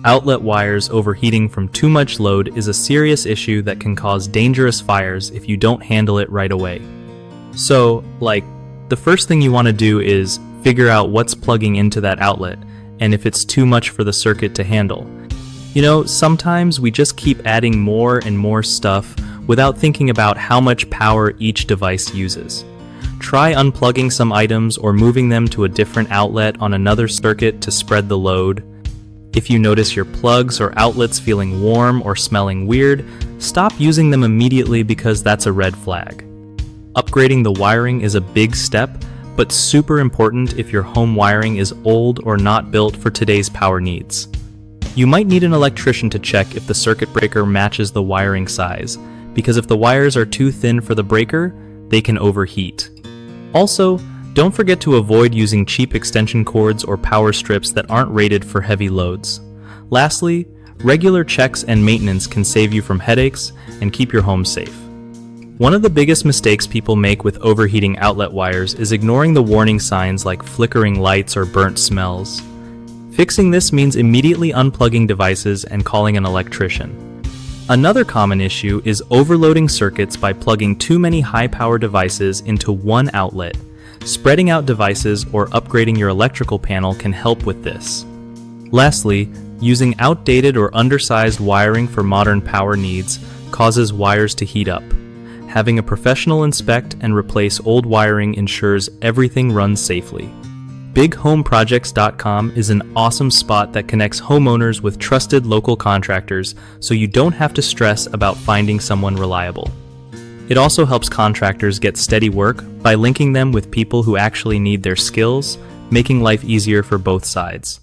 Outlet wires overheating from too much load is a serious issue that can cause dangerous fires if you don't handle it right away. So, the first thing you want to do is figure out what's plugging into that outlet and if it's too much for the circuit to handle. Sometimes we just keep adding more and more stuff without thinking about how much power each device uses. Try unplugging some items or moving them to a different outlet on another circuit to spread the load. If you notice your plugs or outlets feeling warm or smelling weird, stop using them immediately because that's a red flag. Upgrading the wiring is a big step, but super important if your home wiring is old or not built for today's power needs. You might need an electrician to check if the circuit breaker matches the wiring size, because if the wires are too thin for the breaker, they can overheat. Also, don't forget to avoid using cheap extension cords or power strips that aren't rated for heavy loads. Lastly, regular checks and maintenance can save you from headaches and keep your home safe. One of the biggest mistakes people make with overheating outlet wires is ignoring the warning signs like flickering lights or burnt smells. Fixing this means immediately unplugging devices and calling an electrician. Another common issue is overloading circuits by plugging too many high-power devices into one outlet. Spreading out devices or upgrading your electrical panel can help with this. Lastly, using outdated or undersized wiring for modern power needs causes wires to heat up. Having a professional inspect and replace old wiring ensures everything runs safely. BigHomeProjects.com is an awesome spot that connects homeowners with trusted local contractors so you don't have to stress about finding someone reliable. It also helps contractors get steady work by linking them with people who actually need their skills, making life easier for both sides.